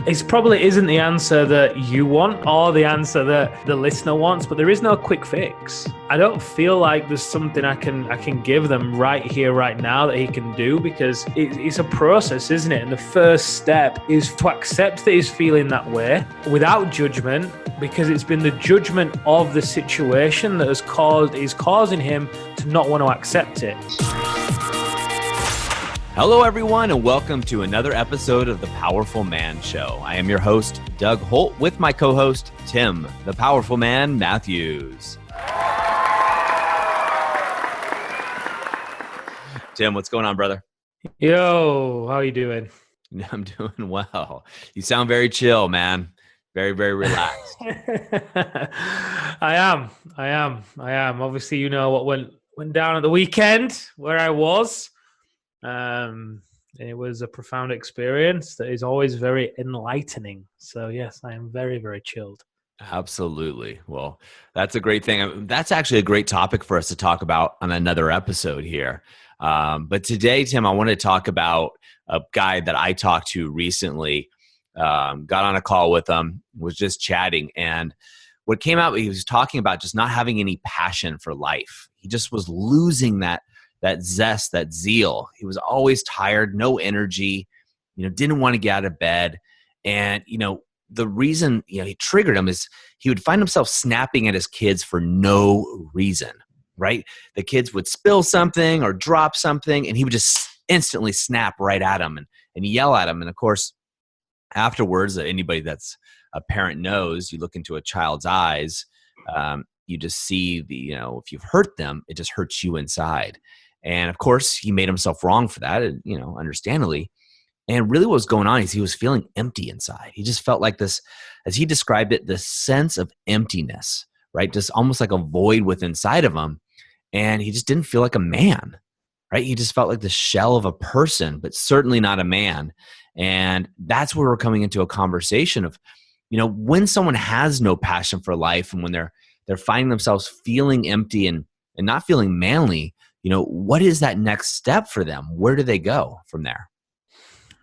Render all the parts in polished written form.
It probably isn't the answer that you want or the answer that the listener wants, but there is no quick fix. I don't feel like there's something I can give them right here, right now that he can do, because it's a process, isn't it? And the first step is to accept that he's feeling that way without judgment, because it's been the judgment of the situation that is causing him to not want to accept it. Hello, everyone, and welcome to another episode of The Powerful Man Show. I am your host, Doug Holt, with my co-host, Tim, the Powerful Man Matthews. Tim, what's going on, brother? Yo, how are you doing? I'm doing well. You sound very chill, man. Very, very relaxed. I am. Obviously, you know what went down at the weekend where I was. It was a profound experience that is always very enlightening. So yes, I am very, very chilled. Absolutely. Well, that's a great thing. That's actually a great topic for us to talk about on another episode here. But today, Tim, I want to talk about a guy that I talked to recently. Got on a call with him, was just chatting, and what came out, he was talking about just not having any passion for life. He just was losing that zest, that zeal. He was always tired, no energy, didn't want to get out of bed. And, the reason, he triggered him is he would find himself snapping at his kids for no reason, right? The kids would spill something or drop something, and he would just instantly snap right at them and yell at them. And of course, afterwards, anybody that's a parent knows, you look into a child's eyes, you just see if you've hurt them, it just hurts you inside. And of course, he made himself wrong for that, understandably. And really what was going on is he was feeling empty inside. He just felt like this, as he described it, this sense of emptiness, right? Just almost like a void within inside of him. And he just didn't feel like a man, right? He just felt like the shell of a person, but certainly not a man. And that's where we're coming into a conversation of, when someone has no passion for life and when they're finding themselves feeling empty and not feeling manly, what is that next step for them? Where do they go from there?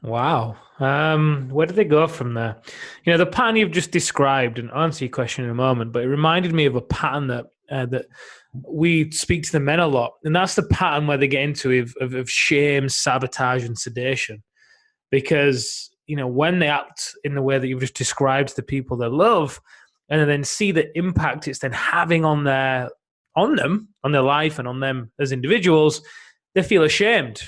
Wow. Where do they go from there? The pattern you've just described, and I'll answer your question in a moment, but it reminded me of a pattern that we speak to the men a lot. And that's the pattern where they get into of shame, sabotage, and sedation. Because, when they act in the way that you've just described to the people they love, and then see the impact it's then having on their life and on them as individuals, they feel ashamed.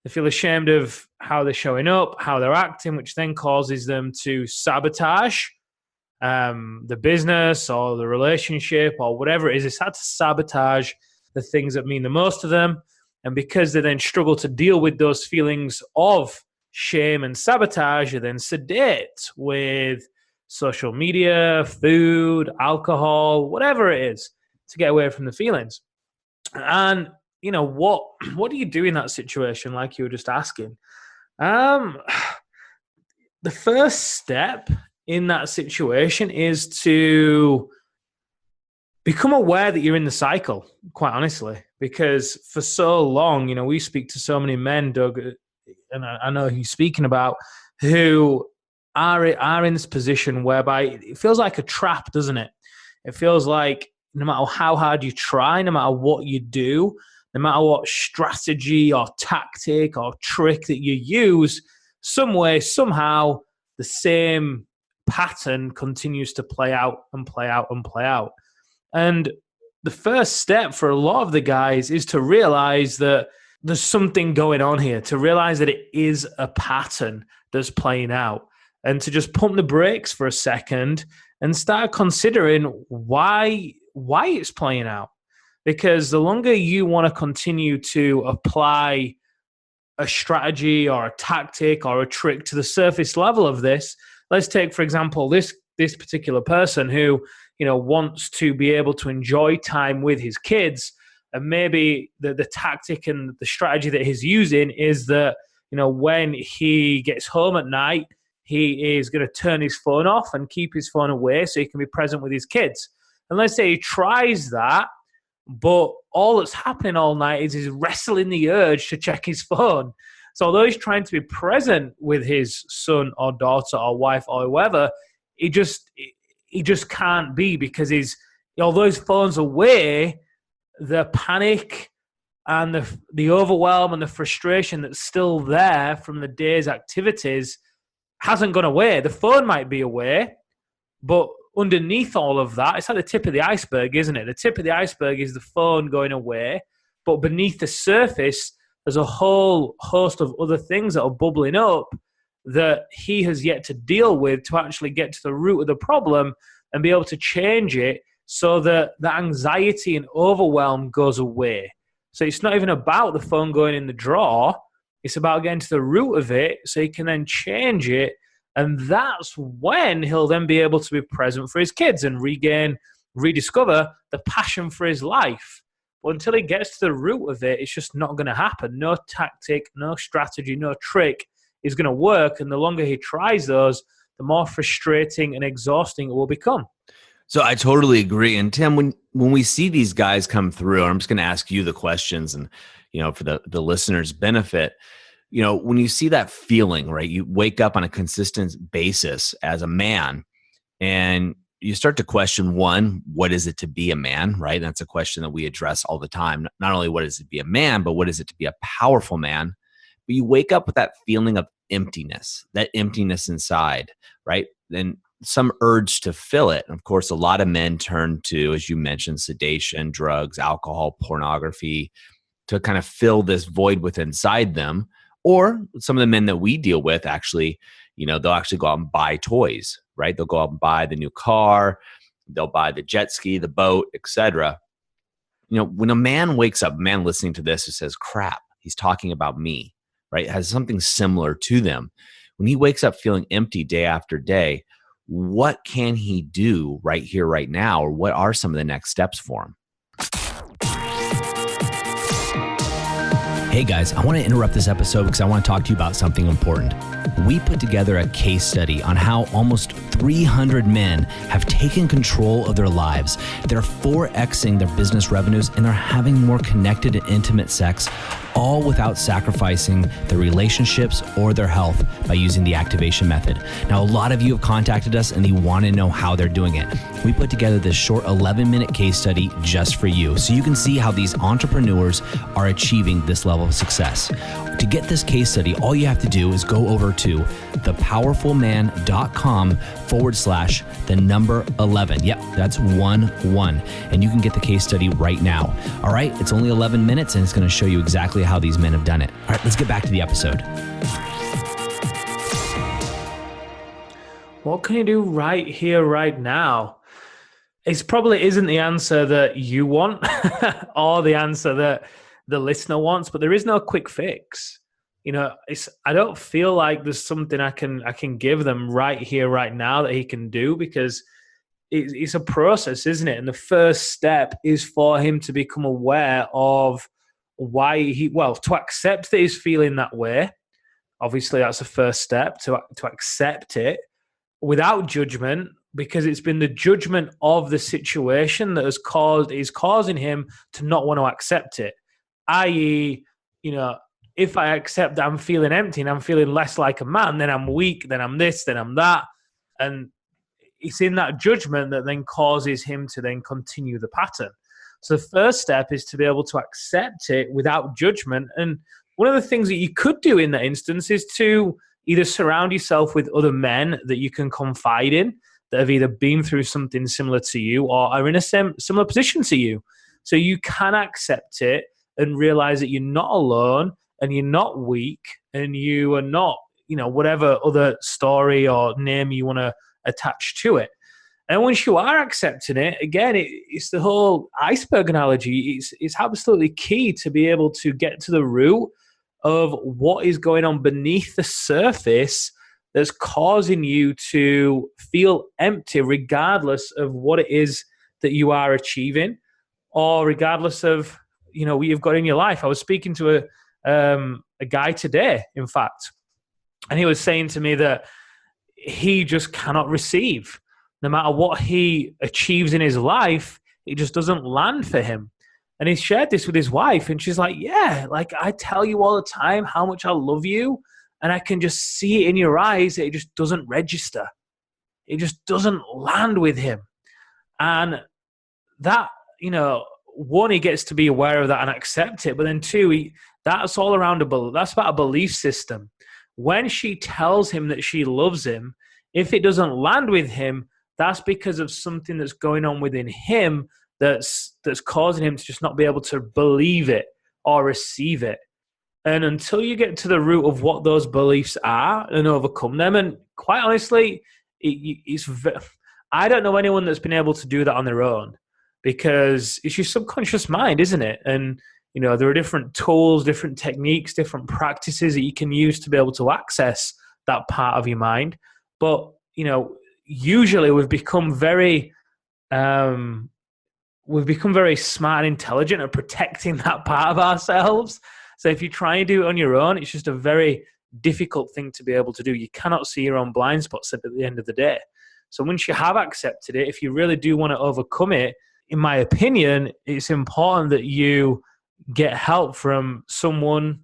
They feel ashamed of how they're showing up, how they're acting, which then causes them to sabotage the business or the relationship or whatever it is. They start to sabotage the things that mean the most to them. And because they then struggle to deal with those feelings of shame and sabotage, they then sedate with social media, food, alcohol, whatever it is, to get away from the feelings. And what do you do in that situation, like you were just asking? The first step in that situation is to become aware that you're in the cycle, quite honestly, because for so long, we speak to so many men, Doug, and I know who you're speaking about, who are in this position whereby it feels like a trap, doesn't it? It feels like no matter how hard you try, no matter what you do, no matter what strategy or tactic or trick that you use, some way, somehow, the same pattern continues to play out and play out and play out. And the first step for a lot of the guys is to realize that there's something going on here, to realize that it is a pattern that's playing out, and to just pump the brakes for a second and start considering why it's playing out. Because the longer you want to continue to apply a strategy or a tactic or a trick to the surface level of this, let's take, for example, this particular person who, wants to be able to enjoy time with his kids. And maybe the tactic and the strategy that he's using is that, when he gets home at night, he is going to turn his phone off and keep his phone away so he can be present with his kids. And let's say he tries that, but all that's happening all night is he's wrestling the urge to check his phone. So although he's trying to be present with his son or daughter or wife or whoever, he just can't be, because although his phone's away, the panic and the overwhelm and the frustration that's still there from the day's activities hasn't gone away. The phone might be away, but underneath all of that, it's like the tip of the iceberg, isn't it? The tip of the iceberg is the phone going away, but beneath the surface, there's a whole host of other things that are bubbling up that he has yet to deal with to actually get to the root of the problem and be able to change it so that the anxiety and overwhelm goes away. So it's not even about the phone going in the drawer. It's about getting to the root of it so he can then change it. And that's when he'll then be able to be present for his kids and rediscover the passion for his life. But until he gets to the root of it, it's just not going to happen. No tactic, no strategy, no trick is going to work. And the longer he tries those, the more frustrating and exhausting it will become. So I totally agree. And Tim, when we see these guys come through, and I'm just going to ask you the questions, and for the listeners' benefit, when you see that feeling, right? You wake up on a consistent basis as a man, and you start to question, one, what is it to be a man, right? That's a question that we address all the time. Not only what is it to be a man, but what is it to be a powerful man? But you wake up with that feeling of emptiness, that emptiness inside, right? Then some urge to fill it. And of course, a lot of men turn to, as you mentioned, sedation, drugs, alcohol, pornography to kind of fill this void within inside them. Or some of the men that we deal with actually, they'll actually go out and buy toys, right? They'll go out and buy the new car, they'll buy the jet ski, the boat, etc. When a man wakes up, a man listening to this who says, crap, he's talking about me, right? It has something similar to them. When he wakes up feeling empty day after day, what can he do right here, right now? Or what are some of the next steps for him? Hey guys, I want to interrupt this episode because I want to talk to you about something important. We put together a case study on how almost 300 men have taken control of their lives. They're 4Xing their business revenues, and they're having more connected and intimate sex, all without sacrificing their relationships or their health by using the activation method. Now, a lot of you have contacted us and you want to know how they're doing it. We put together this short 11-minute case study just for you, so you can see how these entrepreneurs are achieving this level of success. To get this case study, all you have to do is go over to thepowerfulman.com/11. Yep, that's 11. And you can get the case study right now. All right, it's only 11 minutes and it's going to show you exactly how these men have done it. All right, let's get back to the episode. What can you do right here, right now? It probably isn't the answer that you want or the answer that the listener wants, but there is no quick fix. I don't feel like there's something I can give them right here, right now that he can do, because it's a process, isn't it? And the first step is for him to become aware of why to accept that he's feeling that way. Obviously, that's the first step, to accept it without judgment, because it's been the judgment of the situation that is causing him to not want to accept it. I.e., if I accept that I'm feeling empty and I'm feeling less like a man, then I'm weak, then I'm this, then I'm that. And it's in that judgment that then causes him to then continue the pattern. So the first step is to be able to accept it without judgment. And one of the things that you could do in that instance is to either surround yourself with other men that you can confide in, that have either been through something similar to you or are in a similar position to you. So you can accept it and realize that you're not alone and you're not weak and you are not, whatever other story or name you want to attach to it. And once you are accepting it, again, it's the whole iceberg analogy. It's absolutely key to be able to get to the root of what is going on beneath the surface that's causing you to feel empty, regardless of what it is that you are achieving, or regardless of what you've got in your life. I was speaking to a guy today, in fact, and he was saying to me that he just cannot receive. No matter what he achieves in his life, it just doesn't land for him. And he shared this with his wife, and she's like, yeah, like I tell you all the time how much I love you, and I can just see it in your eyes that it just doesn't register. It just doesn't land with him. And that, one, he gets to be aware of that and accept it. But then two, that's all around that's about a belief system. When she tells him that she loves him, if it doesn't land with him, that's because of something that's going on within him that's causing him to just not be able to believe it or receive it. And until you get to the root of what those beliefs are and overcome them, and quite honestly, I don't know anyone that's been able to do that on their own, because it's your subconscious mind, isn't it? And there are different tools, different techniques, different practices that you can use to be able to access that part of your mind. But usually we've become very smart and intelligent at protecting that part of ourselves. So if you try and do it on your own, it's just a very difficult thing to be able to do. You cannot see your own blind spots at the end of the day. So once you have accepted it, if you really do want to overcome it, in my opinion, it's important that you get help from someone,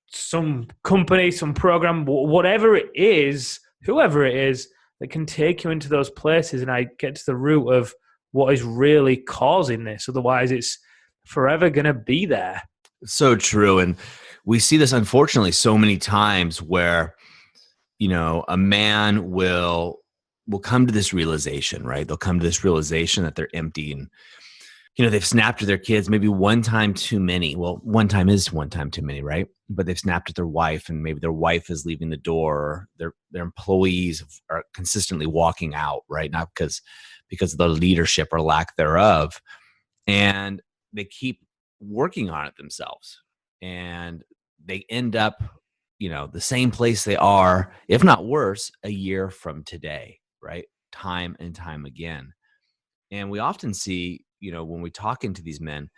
some company, some program, whatever it is, whoever it is, that can take you into those places and I get to the root of what is really causing this. Otherwise, it's forever going to be there. So true. And we see this, unfortunately, so many times where, a man will come to this realization, right? They'll come to this realization that they're empty and, they've snapped at their kids maybe one time too many. Well, one time is one time too many, right? But they've snapped at their wife, and maybe their wife is leaving the door. Or their employees are consistently walking out, right? Not because of the leadership or lack thereof. And they keep working on it themselves. And they end up, the same place they are, if not worse, a year from today, right? Time and time again. And we often see, when we talk into these men,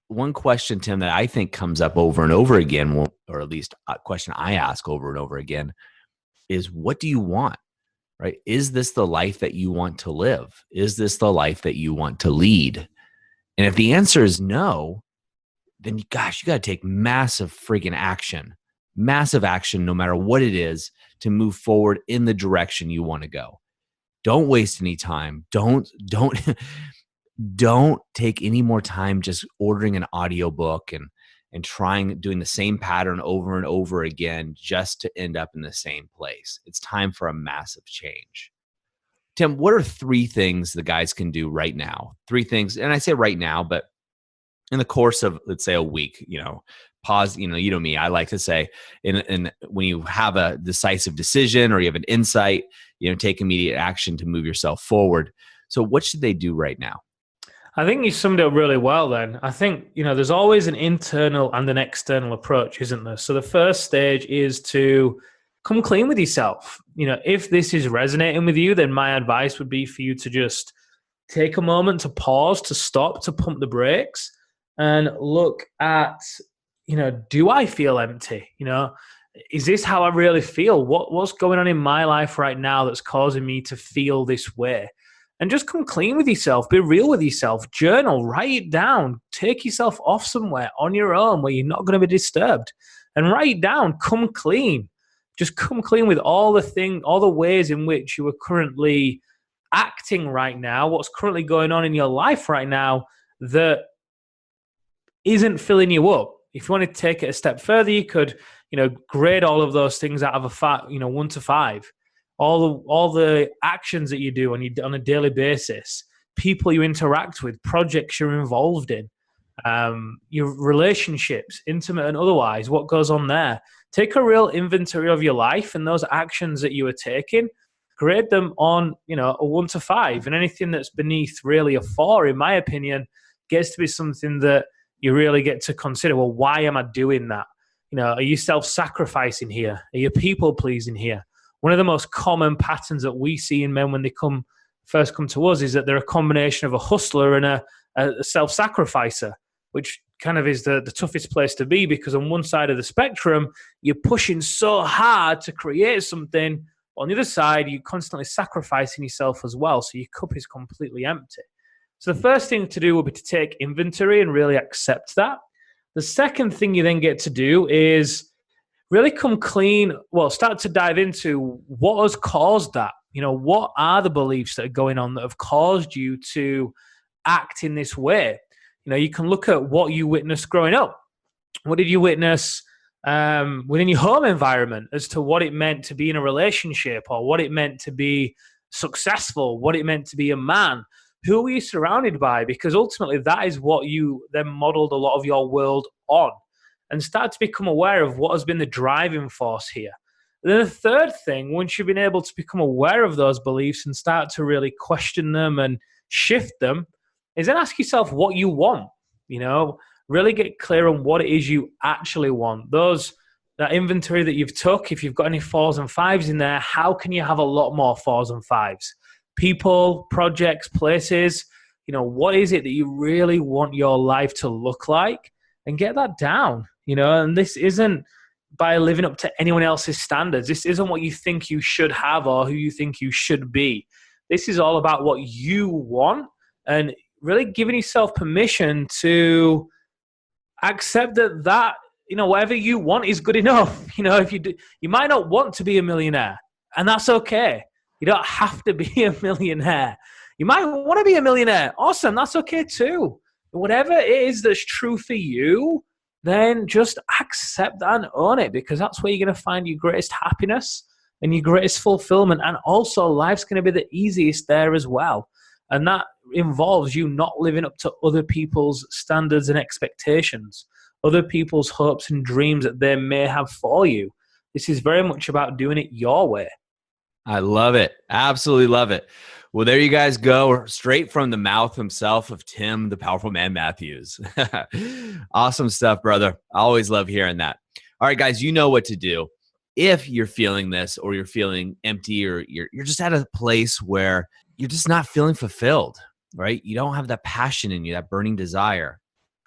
one question, Tim, that I think comes up over and over again, or at least a question I ask over and over again, is what do you want, right? Is this the life that you want to live? Is this the life that you want to lead? And if the answer is no, then gosh, you got to take massive freaking action, no matter what it is, to move forward in the direction you want to go. Don't waste any time. Don't take any more time just ordering an audiobook and doing the same pattern over and over again just to end up in the same place. It's time for a massive change. Tim, what are 3 things the guys can do right now? 3 things, and I say right now, but in the course of, let's say, a week, pause, me, I like to say, in when you have a decisive decision or you have an insight, take immediate action to move yourself forward. So what should they do right now? I think you summed it up really well then. I think, there's always an internal and an external approach, isn't there? So the first stage is to come clean with yourself. If this is resonating with you, then my advice would be for you to just take a moment to pause, to stop, to pump the brakes and look at, do I feel empty? Is this how I really feel? What's going on in my life right now that's causing me to feel this way? And just come clean with yourself. Be real with yourself. Journal. Write it down. Take yourself off somewhere on your own where you're not going to be disturbed. And write it down. Come clean. Just come clean with all the ways in which you are currently acting right now, what's currently going on in your life right now that isn't filling you up. If you want to take it a step further, you could, grade all of those things out of a 1 to 5. All the actions that you do on a daily basis, people you interact with, projects you're involved in, your relationships, intimate and otherwise, what goes on there. Take a real inventory of your life and those actions that you are taking. Grade them on, a 1 to 5, and anything that's beneath really a 4, in my opinion, gets to be something that you really get to consider. Well, why am I doing that? Are you self-sacrificing here? Are you people-pleasing here? One of the most common patterns that we see in men when they first come to us is that they're a combination of a hustler and a self-sacrificer, which kind of is the toughest place to be, because on one side of the spectrum, you're pushing so hard to create something. On the other side, you're constantly sacrificing yourself as well. So your cup is completely empty. So the first thing to do would be to take inventory and really accept that. The second thing you then get to do is really come clean. Well, start to dive into what has caused that. What are the beliefs that are going on that have caused you to act in this way? You can look at what you witnessed growing up. What did you witness within your home environment as to what it meant to be in a relationship, or what it meant to be successful, what it meant to be a man? Who were you surrounded by? Because ultimately that is what you then modeled a lot of your world on, and start to become aware of what has been the driving force here. And then the third thing, once you've been able to become aware of those beliefs and start to really question them and shift them, is then ask yourself what you want. Really get clear on what it is you actually want. That inventory that you've took, if you've got any 4s and 5s in there, how can you have a lot more 4s and 5s? People, projects, places, what is it that you really want your life to look like? And get that down, and this isn't by living up to anyone else's standards. This isn't what you think you should have or who you think you should be. This is all about what you want, and really giving yourself permission to accept that whatever you want is good enough. If you do, you might not want to be a millionaire, and that's okay. You don't have to be a millionaire. You might want to be a millionaire. Awesome. That's okay too. Whatever it is that's true for you, then just accept that and own it, because that's where you're going to find your greatest happiness and your greatest fulfillment. And also life's going to be the easiest there as well. And that involves you not living up to other people's standards and expectations, other people's hopes and dreams that they may have for you. This is very much about doing it your way. I love it. Absolutely love it. Well, there you guys go. Straight from the mouth himself of Tim, the Powerful Man Matthews. Awesome stuff, brother. I always love hearing that. All right, guys, you know what to do. If you're feeling this, or you're feeling empty, or you're just at a place where you're just not feeling fulfilled, right? You don't have that passion in you, that burning desire.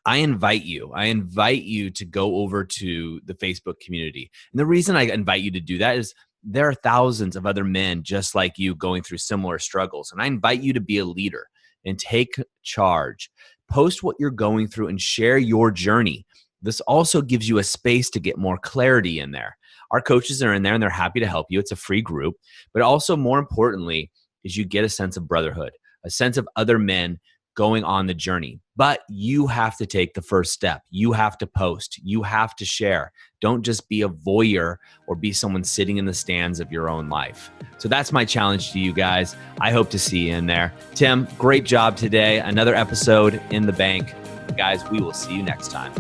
I invite you to go over to the Facebook community. And the reason I invite you to do that is there are thousands of other men just like you going through similar struggles. And I invite you to be a leader and take charge. Post what you're going through and share your journey. This also gives you a space to get more clarity in there. Our coaches are in there and they're happy to help you. It's a free group. But also, more importantly, is you get a sense of brotherhood, a sense of other men going on the journey. But you have to take the first step. You have to post. You have to share. Don't just be a voyeur or be someone sitting in the stands of your own life. So that's my challenge to you guys. I hope to see you in there. Tim, great job today. Another episode in the bank. Guys, we will see you next time.